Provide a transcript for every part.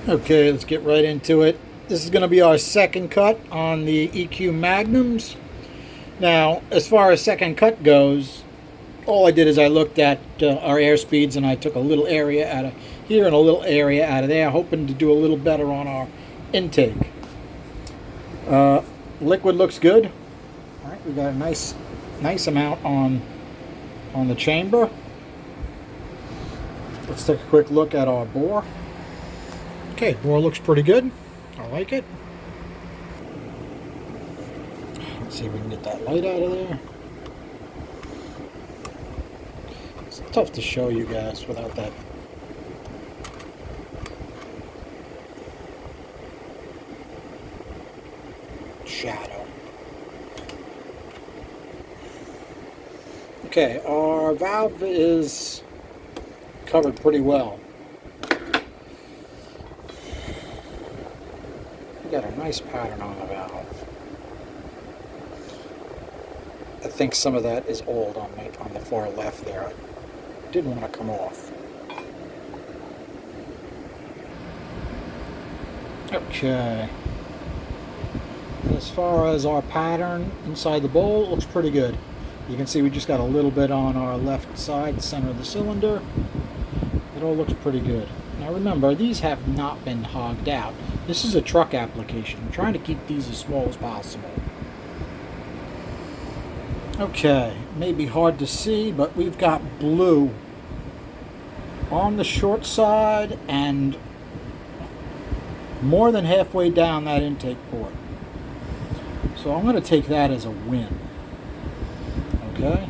Okay, let's get right into it. This is going to be our second cut on the EQ Magnums. Now, as far as second cut goes, all I did is I looked at our air speeds and I took a little area out of here and a little area out of there, hoping to do a little better on our intake. Liquid looks good. All right, we got a nice amount on the chamber. Let's take a quick look at our bore. Okay, bore looks pretty good. I like it. Let's see if we can get that light out of there. It's tough to show you guys without that. Shadow. Okay, our valve is covered pretty well. We got a nice pattern on the valve. I think some of that is old on the far left there. I didn't want to come off. Okay. As far as our pattern inside the bowl, it looks pretty good. You can see we just got a little bit on our left side, center of the cylinder. It all looks pretty good. Now remember, these have not been hogged out. This is a truck application. I'm trying to keep these as small as possible. Okay, may be hard to see, but we've got blue on the short side and more than halfway down that intake port. So I'm going to take that as a win. Okay.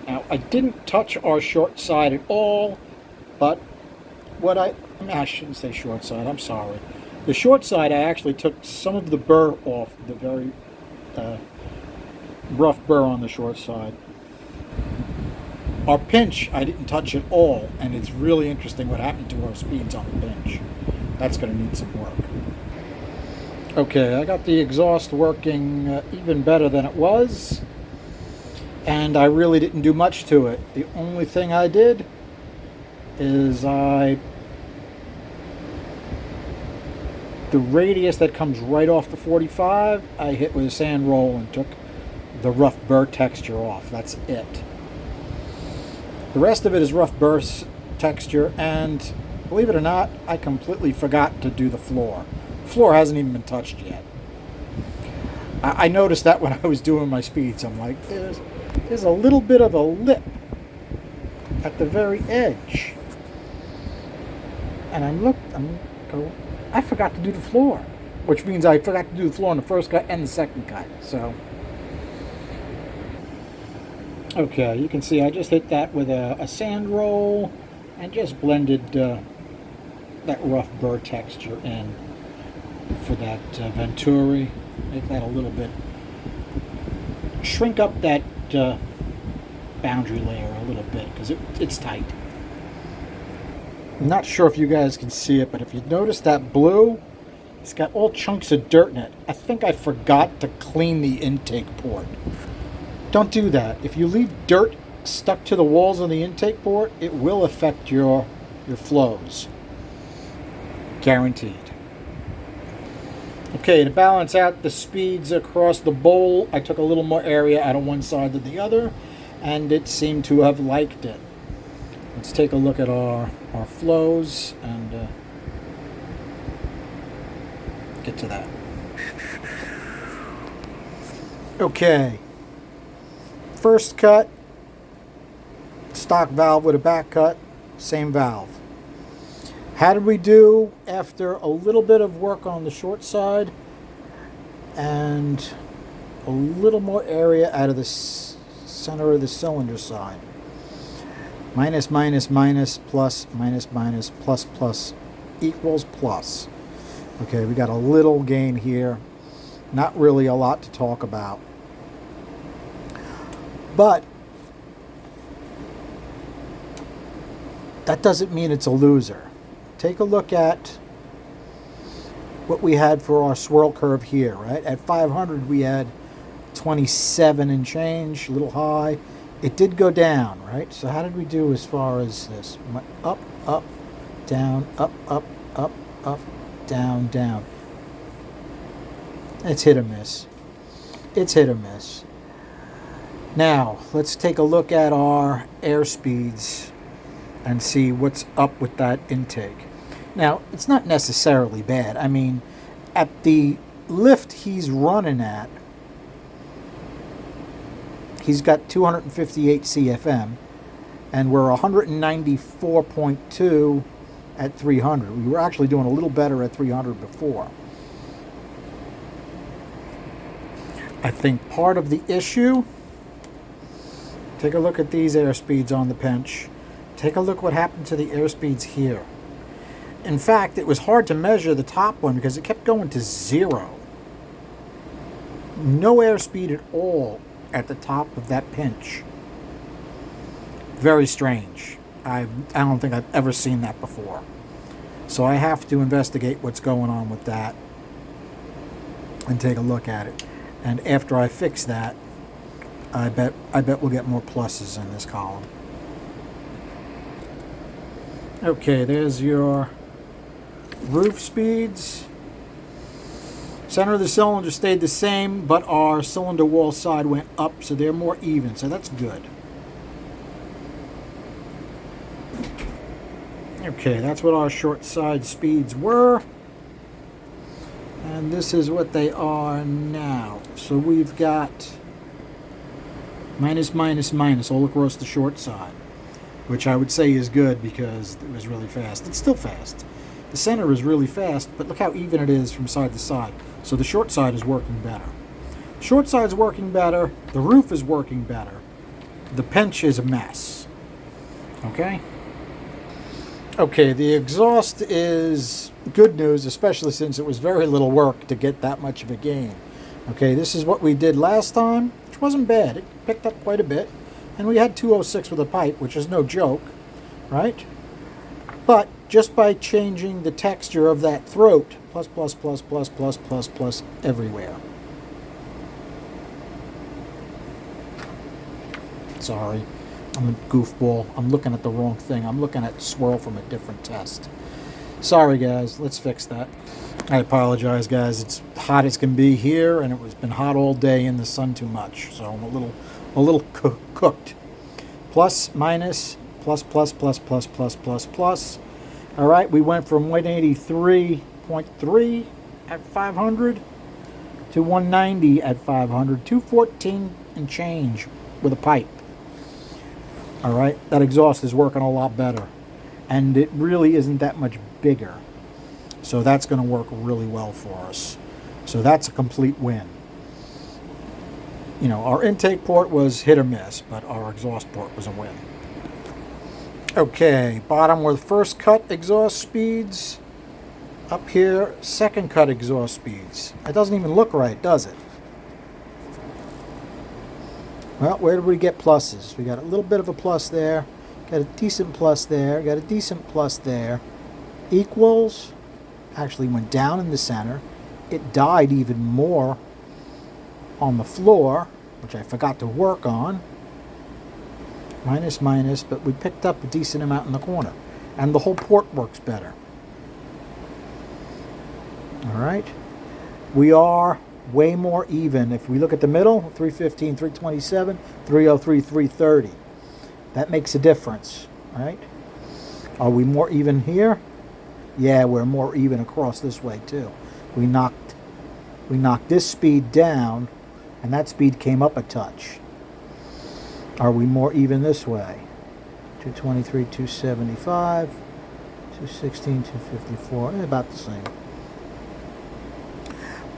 Now, I didn't touch our short side at all, but I shouldn't say short side, I'm sorry. The short side, I actually took some of the burr off, the very rough burr on the short side. Our pinch, I didn't touch at all, and it's really interesting what happened to our speeds on the pinch. That's going to need some work. Okay, I got the exhaust working even better than it was, and I really didn't do much to it. The only thing I did is the radius that comes right off the 45, I hit with a sand roll and took the rough burr texture off. That's it. The rest of it is rough burr texture, and believe it or not, I completely forgot to do the floor. The floor hasn't even been touched yet. I noticed that when I was doing my speeds. I'm like, there's a little bit of a lip at the very edge. And I'm going, I forgot to do the floor, which means I forgot to do the floor in the first cut and the second cut. So, okay, you can see I just hit that with a sand roll and just blended that rough burr texture in for that Venturi. Make that a little bit, shrink up that boundary layer a little bit because it's tight. I'm not sure if you guys can see it, but if you notice that blue, it's got all chunks of dirt in it. I think I forgot to clean the intake port. Don't do that. If you leave dirt stuck to the walls on the intake port, it will affect your flows. Guaranteed. Okay, to balance out the speeds across the bowl, I took a little more area out of one side than the other, and it seemed to have liked it. Let's take a look at our flows and get to that. Okay. First cut, stock valve with a back cut, same valve. How did we do after a little bit of work on the short side and a little more area out of the center of the cylinder side? Minus, minus, minus, plus, minus, minus, plus, plus, equals plus. Okay, we got a little gain here. Not really a lot to talk about. But that doesn't mean it's a loser. take a look at what we had for our swirl curve here, right? At 500, we had 27 and change, a little high. It did go down, right? So how did we do as far as this? Up, up, down, up, up, up, up, down, down. It's hit or miss. It's hit or miss. Now, let's take a look at our airspeeds and see what's up with that intake. Now, it's not necessarily bad. I mean, at the lift he's running at, he's got 258 CFM, and we're 194.2 at 300. We were actually doing a little better at 300 before. I think part of the issue, take a look at these airspeeds on the pinch. Take a look what happened to the airspeeds here. In fact, it was hard to measure the top one because it kept going to 0. No airspeed at all at the top of that pinch. Very strange. I don't think I've ever seen that before. So I have to investigate what's going on with that and take a look at it. And after I fix that, I bet we'll get more pluses in this column. Okay, there's your roof speeds. Center of the cylinder stayed the same, but our cylinder wall side went up, so they're more even, so that's good. Okay, that's what our short side speeds were. And this is what they are now. So we've got minus, minus, minus all across the short side, which I would say is good because it was really fast. It's still fast. The center is really fast, but look how even it is from side to side. So the short side is working better. The short side's working better. The roof is working better. The pinch is a mess. Okay? Okay, the exhaust is good news, especially since it was very little work to get that much of a gain. Okay, this is what we did last time, which wasn't bad. It picked up quite a bit. And we had 206 with a pipe, which is no joke, right? But just by changing the texture of that throat, plus, plus, plus, plus, plus, plus, plus, everywhere. Sorry, I'm a goofball. I'm looking at the wrong thing. I'm looking at swirl from a different test. Sorry, guys. Let's fix that. I apologize, guys. It's hot as can be here, and it's been hot all day in the sun too much, so I'm a little cooked. Plus, minus, plus, plus, plus, plus, plus, plus, plus. All right, we went from 183.3 at 500 to 190 at 500, 214 and change with a pipe. All right, that exhaust is working a lot better, and it really isn't that much bigger. So that's going to work really well for us. So that's a complete win. You know, our intake port was hit or miss, but our exhaust port was a win. Okay, bottom were the first cut exhaust speeds. Up here, second cut exhaust speeds. It doesn't even look right, does it? Well, where did we get pluses? We got a little bit of a plus there. Got a decent plus there. Got a decent plus there. Equals actually went down in the center. It died even more on the floor, which I forgot to work on. Minus, minus, but we picked up a decent amount in the corner. And the whole port works better. All right. We are way more even. If we look at the middle, 315, 327, 303, 330. That makes a difference, right? Are we more even here? Yeah, we're more even across this way too. We knocked this speed down, and that speed came up a touch. Are we more even this way? 223, 275, 216, 254, about the same.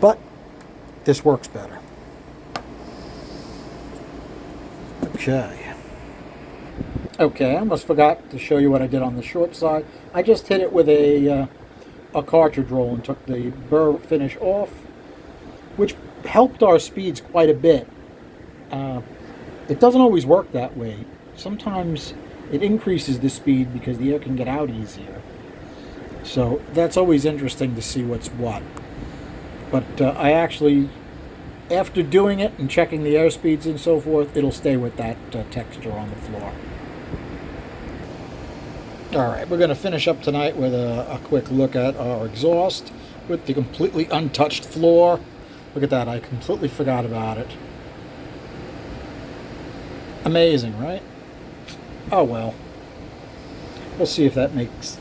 But this works better. Okay, I almost forgot to show you what I did on the short side. I just hit it with a cartridge roll and took the burr finish off, which helped our speeds quite a bit. It doesn't always work that way. Sometimes it increases the speed because the air can get out easier. So that's always interesting to see what's what. But I actually, after doing it and checking the air speeds and so forth, it'll stay with that texture on the floor. All right, we're going to finish up tonight with a quick look at our exhaust with the completely untouched floor. Look at that, I completely forgot about it. Amazing, right? Oh well. We'll see if that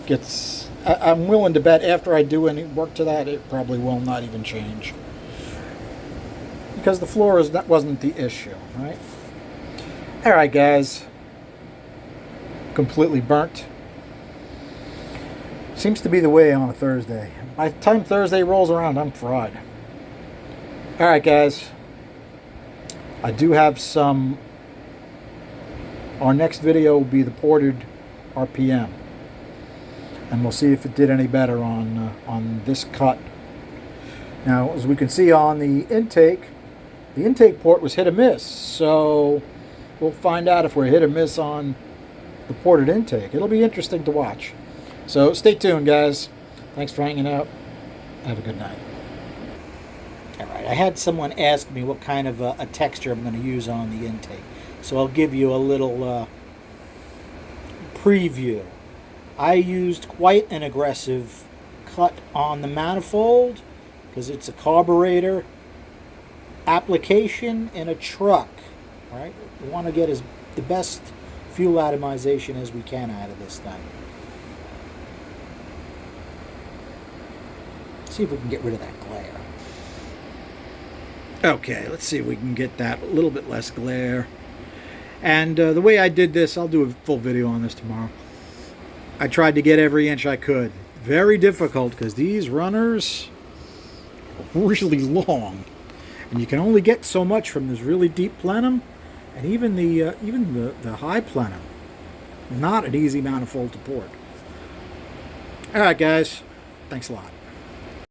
gets... I'm willing to bet after I do any work to that, it probably will not even change. Because the floor wasn't the issue, right? All right, guys. Completely burnt. Seems to be the way on a Thursday. By the time Thursday rolls around, I'm fried. All right, guys. I do have some... Our next video will be the ported RPM. And we'll see if it did any better on this cut. Now, as we can see on the intake port was hit or miss. So we'll find out if we're hit or miss on the ported intake. It'll be interesting to watch. So stay tuned, guys. Thanks for hanging out. Have a good night. All right, I had someone ask me what kind of a texture I'm going to use on the intake. So I'll give you a little preview. I used quite an aggressive cut on the manifold because it's a carburetor application in a truck. All right, we want to get the best fuel atomization as we can out of this thing. See if we can get rid of that glare. Okay, let's see if we can get that a little bit less glare. And the way I did this, I'll do a full video on this tomorrow. I tried to get every inch I could. Very difficult because these runners are really long. And you can only get so much from this really deep plenum. And even the high plenum. Not an easy manifold to port. Alright guys, thanks a lot.